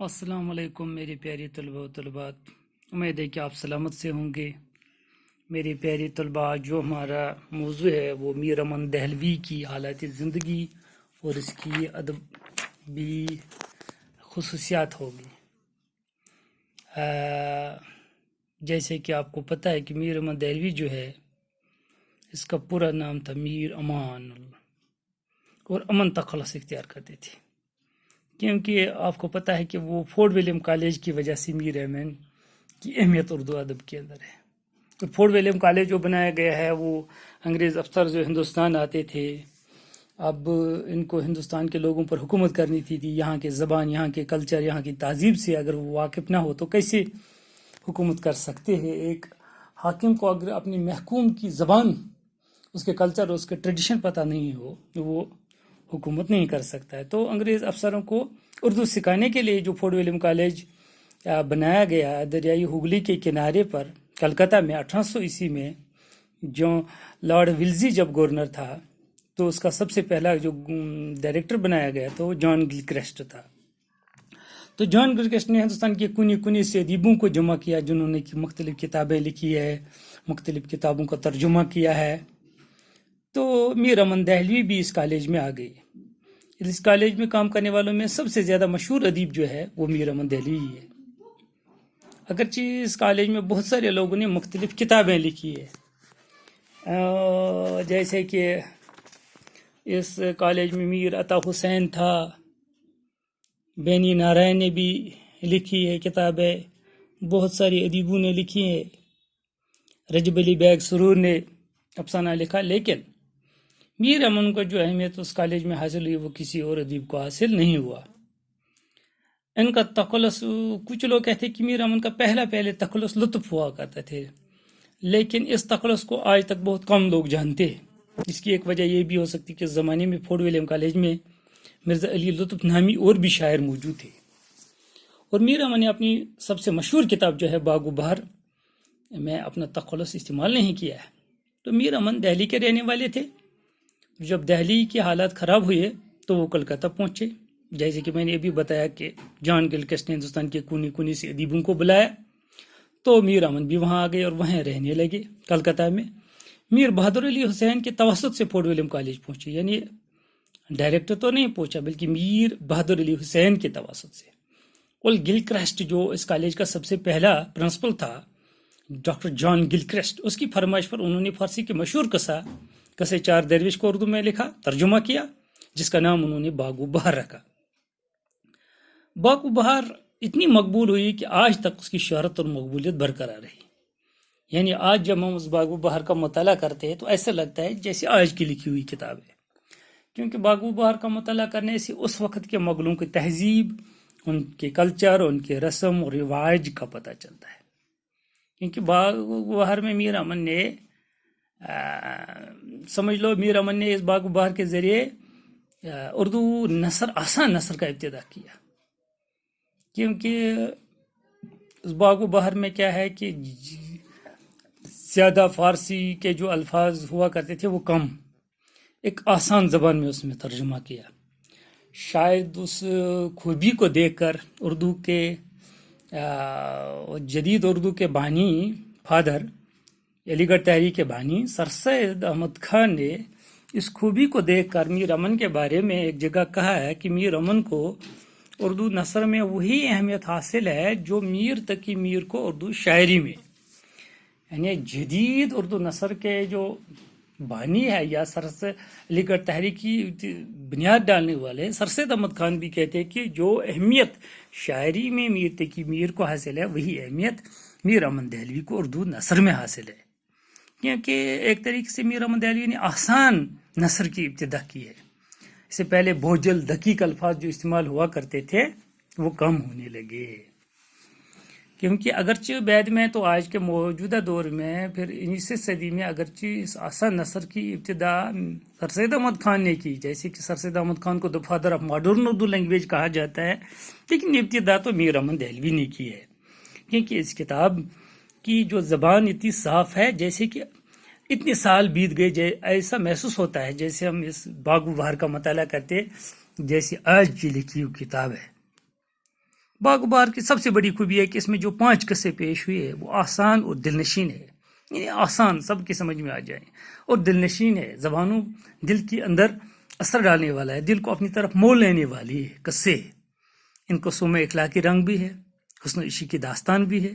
السلام علیکم میری پیاری طلباء و طلبات، امید ہے کہ آپ سلامت سے ہوں گے۔ میری پیاری طلباء، جو ہمارا موضوع ہے وہ میر امن دہلوی کی حالات زندگی اور اس کی ادبی خصوصیات ہوگی۔ جیسے کہ آپ کو پتہ ہے کہ میر امن دہلوی جو ہے، اس کا پورا نام تھا میر امان، اور امن تخلص اختیار کرتے تھے، کیونکہ آپ کو پتہ ہے کہ وہ فورٹ ولیم کالج کی وجہ سے میر امن کی اہمیت اردو ادب کے اندر ہے۔ تو فورٹ ولیم کالج جو بنایا گیا ہے، وہ انگریز افسر جو ہندوستان آتے تھے، اب ان کو ہندوستان کے لوگوں پر حکومت کرنی تھی، یہاں کے زبان، یہاں کے کلچر، یہاں کی تہذیب سے اگر وہ واقف نہ ہو تو کیسے حکومت کر سکتے ہیں؟ ایک حاکم کو اگر اپنی محکوم کی زبان، اس کے کلچر اور اس کے ٹریڈیشن پتہ نہیں ہو تو وہ حکومت نہیں کر سکتا ہے۔ تو انگریز افسروں کو اردو سکھانے کے لیے جو فورٹ ولیم کالج بنایا گیا دریائے ہگلی کے کنارے پر کلکتہ میں 1800 میں، جو لارڈ ولزی جب گورنر تھا تو اس کا سب سے پہلا جو ڈائریکٹر بنایا گیا تو وہ جان گلکرسٹ تھا۔ تو جان گلکرسٹ نے ہندوستان کے کونے کونے سے ادیبوں کو جمع کیا، جنہوں نے مختلف کتابیں لکھی ہے، مختلف کتابوں کا ترجمہ کیا ہے۔ تو میر امن دہلوی بھی اس کالج میں آ گئی۔ اس کالج میں کام کرنے والوں میں سب سے زیادہ مشہور ادیب جو ہے وہ میر امن دہلوی ہی ہے۔ اگرچہ اس کالج میں بہت سارے لوگوں نے مختلف کتابیں لکھی ہے، جیسے کہ اس کالج میں میر عطا حسین تھا، بینی نارائن نے بھی لکھی ہے کتابیں، بہت ساری ادیبوں نے لکھی ہیں، رجب علی بیگ سرور نے افسانہ لکھا، لیکن میر امن کو جو اہمیت اس کالج میں حاصل ہوئی وہ کسی اور ادیب کو حاصل نہیں ہوا۔ ان کا تخلص، کچھ لوگ کہتے ہیں کہ میر امن کا پہلے تخلص لطف ہوا کرتے تھے، لیکن اس تخلص کو آج تک بہت کم لوگ جانتے ہیں۔ اس کی ایک وجہ یہ بھی ہو سکتی کہ اس زمانے میں فورٹ ولیم کالج میں مرزا علی لطف نامی اور بھی شاعر موجود تھے، اور میر امن نے اپنی سب سے مشہور کتاب جو ہے باغ و بہار میں اپنا تخلص استعمال نہیں کیا ہے۔ تو میر امن دہلی کے رہنے والے تھے۔ جب دہلی کے حالات خراب ہوئے تو وہ کلکتہ پہنچے، جیسے کہ میں نے ابھی بتایا کہ جان گلکرسٹ نے ہندوستان کے کونے کونے سے ادیبوں کو بلایا، تو میر امن بھی وہاں آ گئے اور وہیں رہنے لگے کلکتہ میں۔ میر بہادر علی حسین کے توسط سے فورٹ ولیم کالج پہنچے، یعنی ڈائریکٹر تو نہیں پہنچا بلکہ میر بہادر علی حسین کے توسط سے۔ اور گلکرسٹ جو اس کالج کا سب سے پہلا پرنسپل تھا، ڈاکٹر جان گلکرسٹ، اس کی فرمائش پر انہوں نے فارسی کے مشہور قصے چار درویش کو اردو میں لکھا، ترجمہ کیا، جس کا نام انہوں نے باغ و بہار رکھا۔ باغ و بہار اتنی مقبول ہوئی کہ آج تک اس کی شہرت اور مقبولیت برقرار رہی۔ یعنی آج جب ہم اس باغ و بہار کا مطالعہ کرتے ہیں تو ایسا لگتا ہے جیسے آج کی لکھی ہوئی کتاب ہے، کیونکہ باغ و بہار کا مطالعہ کرنے سے اس وقت کے مغلوں کی تہذیب، ان کے کلچر، ان کے رسم اور رواج کا پتہ چلتا ہے۔ کیونکہ باغ و بہار میں میر امن نے سمجھ لو، میر امن نے اس باغ و بہار کے ذریعے اردو نثر، آسان نثر کا ابتدا کیا، کیونکہ اس باغ و بہار میں کیا ہے کہ زیادہ فارسی کے جو الفاظ ہوا کرتے تھے وہ کم، ایک آسان زبان میں اس میں ترجمہ کیا۔ شاید اس خوبی کو دیکھ کر اردو کے جدید اردو کے بانی، فادر علی گڑھ تحریک کے بانی سر سید احمد خان نے اس خوبی کو دیکھ کر میر امن کے بارے میں ایک جگہ کہا ہے کہ میر امن کو اردو نثر میں وہی اہمیت حاصل ہے جو میر تقی میر کو اردو شاعری میں، یعنی جدید اردو نثر کے جو بانی ہے یا سر سید علی گڑھ تحریک کی بنیاد ڈالنے والے سر سید احمد خان بھی کہتے ہیں کہ جو اہمیت شاعری میں میر تقی میر کو حاصل ہے وہی اہمیت میر امن دہلوی کو اردو نثر میں حاصل ہے، کیونکہ ایک طریقے سے میر امن دہلوی نے آسان نثر کی ابتدا کی ہے۔ اس سے پہلے بوجھل، دقیق الفاظ جو استعمال ہوا کرتے تھے وہ کم ہونے لگے، کیونکہ اگرچہ بعد میں تو آج کے موجودہ دور میں پھر 19ویں صدی میں اگرچہ اس آسان نثر کی ابتدا سر سید احمد خان نے کی، جیسے کہ سر سید احمد خان کو the father of modern Urdu language کہا جاتا ہے، لیکن ابتدا تو میر امن دہلوی نے کی ہے، کیونکہ اس کتاب کی جو زبان اتنی صاف ہے، جیسے کہ اتنے سال بیت گئے، ایسا محسوس ہوتا ہے جیسے ہم اس باغ و بہار کا مطالعہ کرتے جیسے آج کی لکھی ہوئی کتاب ہے۔ باغ و بہار کی سب سے بڑی خوبی ہے کہ اس میں جو 5 قصے پیش ہوئے ہیں وہ آسان اور دل نشین ہے، یعنی آسان سب کے سمجھ میں آ جائیں اور دل نشین ہے، زبانوں دل کے اندر اثر ڈالنے والا ہے، دل کو اپنی طرف مول لینے والی ہے قصے۔ ان قصوں میں اخلاقی رنگ بھی ہے، حسن و عشق کی داستان بھی ہے،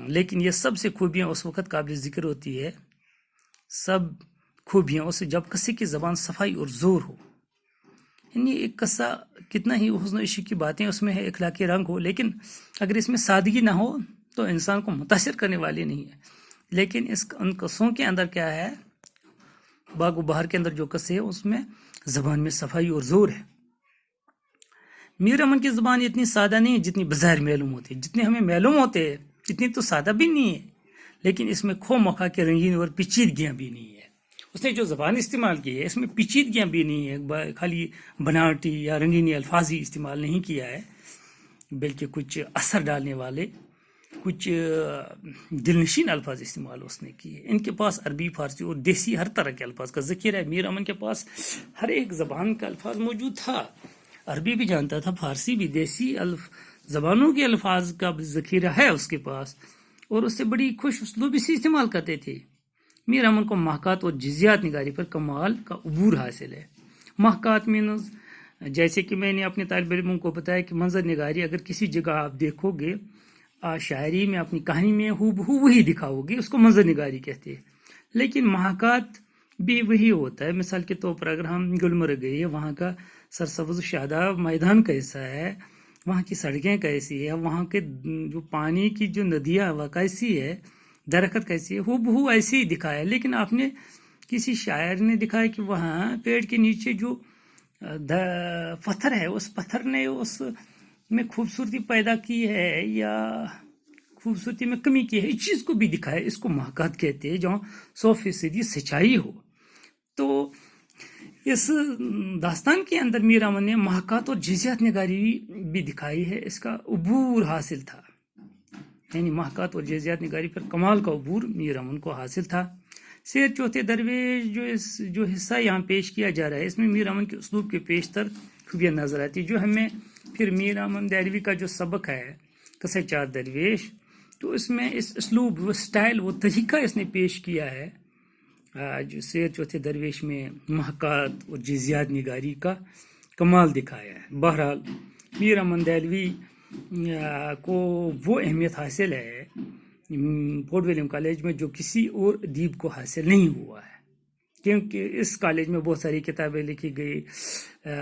لیکن یہ سب سے خوبیاں اس وقت قابل ذکر ہوتی ہے، سب خوبیاں اس جب قصے کی زبان صفائی اور زور ہو، یعنی ایک قصہ کتنا ہی حسن و عشق کی باتیں اس میں ہے، اخلاقی رنگ ہو، لیکن اگر اس میں سادگی نہ ہو تو انسان کو متاثر کرنے والی نہیں ہے۔ لیکن ان قصوں کے اندر کیا ہے، باغ و بہار کے اندر جو قصے ہیں اس میں زبان میں صفائی اور زور ہے۔ میر امن کی زبان اتنی سادہ نہیں ہے جتنی بظاہر معلوم ہوتی ہے، جتنے ہمیں معلوم ہوتے ہیں اتنی تو سادہ بھی نہیں ہے، لیکن اس میں کھو مخا کے رنگین اور پیچیدگیاں بھی نہیں ہے۔ اس نے جو زبان استعمال کی ہے اس میں پیچیدگیاں بھی نہیں ہے، خالی بناوٹی یا رنگینی الفاظ ہی استعمال نہیں کیا ہے، بلکہ کچھ اثر ڈالنے والے، کچھ دل نشین الفاظ استعمال اس نے کیے۔ ان کے پاس عربی، فارسی اور دیسی ہر طرح کے الفاظ کا ذخیرہ ہے۔ میر امن کے پاس ہر ایک زبان کا الفاظ موجود تھا، عربی بھی جانتا تھا، فارسی بھی، دیسی زبانوں کے الفاظ کا ذخیرہ ہے اس کے پاس، اور اس سے بڑی خوش اسلوبی سے استعمال کرتے تھے۔ میر امن کو محاکات اور جزیات نگاری پر کمال کا عبور حاصل ہے۔ محاکات مینز جیسے کہ میں نے اپنے طالب علموں کو بتایا کہ منظر نگاری اگر کسی جگہ آپ دیکھو گے، شاعری میں اپنی کہانی میں ہو بہو وہی دکھاؤ گے، اس کو منظر نگاری کہتے ہیں۔ لیکن محاکات بھی وہی ہوتا ہے، مثال کے طور پر اگر ہم گلمرگ گئے، وہاں کا سرسبز شاداب میدان کیسا ہے، وہاں کی سڑکیں کیسی ہے، وہاں کے جو پانی کی جو ندیاں وہ کیسی ہے، درخت کیسی ہے، ہو بہو ایسے ہی دکھایا۔ لیکن آپ نے کسی شاعر نے دکھایا کہ وہاں پیڑ کے نیچے جو پتھر ہے، اس پتھر نے اس میں خوبصورتی پیدا کی ہے یا خوبصورتی میں کمی کی ہے، اس چیز کو بھی دکھایا۔ اس کو محاکات کہتے ہیں، جہاں 100% سچائی ہو۔ تو اس داستان کے اندر میر امن نے محاکات اور جزیات نگاری بھی دکھائی ہے، اس کا عبور حاصل تھا، یعنی محاکات اور جزیات نگاری پر کمال کا عبور میر امن کو حاصل تھا۔ سیر چوتھے درویش جو حصہ یہاں پیش کیا جا رہا ہے، اس میں میر امن کے اسلوب کے پیشتر خوبیاں نظر آتی، جو ہمیں پھر میر امن دہلوی کا جو سبق ہے قصہ چار درویش، تو اس میں اس اسلوب، وہ سٹائل، وہ طریقہ اس نے پیش کیا ہے، جو سیر چوتھے درویش میں محاکات اور جزیات نگاری کا کمال دکھایا ہے۔ بہرحال میر امن دہلوی کو وہ اہمیت حاصل ہے فورٹ ولیم کالج میں جو کسی اور ادیب کو حاصل نہیں ہوا ہے، کیونکہ اس کالج میں بہت ساری کتابیں لکھی گئی،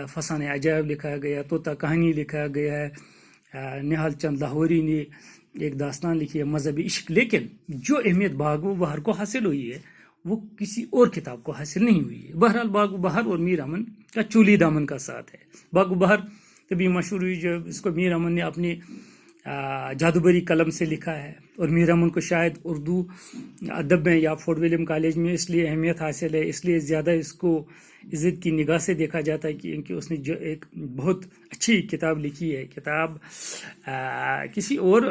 فسانہ عجائب لکھا گیا، طوطا کہانی لکھا گیا ہے، نہال چند لاہوری نے ایک داستان لکھی ہے مذہبی عشق، لیکن جو اہمیت باغ و بہار کو حاصل ہوئی ہے وہ کسی اور کتاب کو حاصل نہیں ہوئی ہے۔ بہرحال باغ و بہار اور میر امن کا چولی دامن کا ساتھ ہے۔ باغ و بہار تبھی مشہور ہوئی جب اس کو میر امن نے اپنی جادوگری قلم سے لکھا ہے، اور میر امن کو شاید اردو ادب میں یا فورٹ ولیم کالج میں اس لیے اہمیت حاصل ہے، اس لیے زیادہ اس کو عزت کی نگاہ سے دیکھا جاتا ہے کیونکہ اس نے جو ایک بہت اچھی کتاب لکھی ہے۔ کتاب کسی اور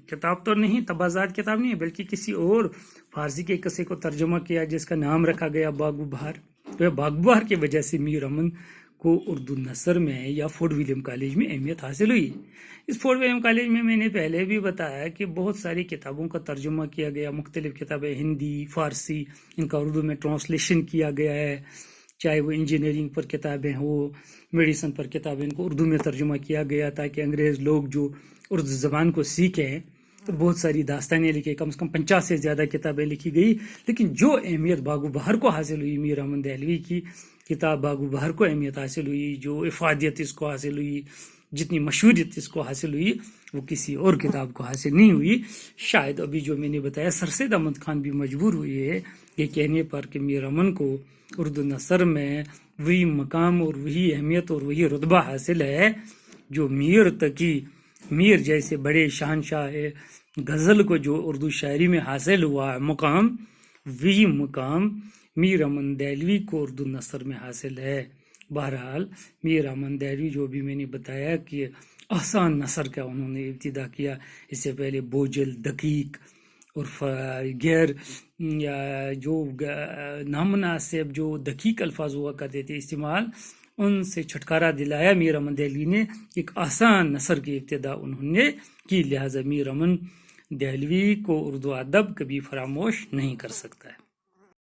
کتاب تو نہیں، تبازات کتاب نہیں ہے، بلکہ کسی اور فارسی کے قصے کو ترجمہ کیا جس کا نام رکھا گیا باغ و بہار۔ تو باغ و بہار کی وجہ سے میر امن کو اردو نثر میں یا فورٹ ولیم کالج میں اہمیت حاصل ہوئی۔ اس فورٹ ولیم کالج میں نے پہلے بھی بتایا کہ بہت ساری کتابوں کا ترجمہ کیا گیا، مختلف کتابیں ہندی، فارسی، ان کا اردو میں ٹرانسلیشن کیا گیا ہے، چاہے وہ انجینئرنگ پر کتابیں ہو، میڈیسن پر کتابیں، ان کو اردو میں ترجمہ کیا گیا تاکہ انگریز لوگ جو اردو زبان کو سیکھیں۔ تو بہت ساری داستانیں لکھی، کم سے کم 50 سے زیادہ کتابیں لکھی گئی، لیکن جو اہمیت باغ و بہار کو حاصل ہوئی، میر امن دہلوی کی کتاب باغ و بہار کو اہمیت حاصل ہوئی، جو افادیت اس کو حاصل ہوئی، جتنی مشہوریت اس کو حاصل ہوئی، وہ کسی اور کتاب کو حاصل نہیں ہوئی۔ شاید ابھی جو میں نے بتایا سرسید احمد خان بھی مجبور ہوئی ہے یہ کہنے پر کہ میر امن کو اردو نثر میں وہی مقام اور وہی اہمیت اور وہی رتبہ حاصل ہے جو میر تقی، میر جیسے بڑے شہنشاہ غزل کو جو اردو شاعری میں حاصل ہوا ہے مقام، وہی مقام میر امن دہلوی کو اردو نثر میں حاصل ہے۔ بہرحال میر امن دہلوی جو بھی میں نے بتایا کہ آسان نثر کا انہوں نے ابتدا کیا، اس سے پہلے بوجھل، دقیق اور غیر جو نامناسب جو دقیق الفاظ ہوا کرتے تھے استعمال، ان سے چھٹکارا دلایا میر امن دہلوی نے. ایک آسان نثر کی ابتدا انہوں نے کی، لہٰذا میر امن دہلوی کو اردو ادب کبھی فراموش نہیں کر سکتا ہے.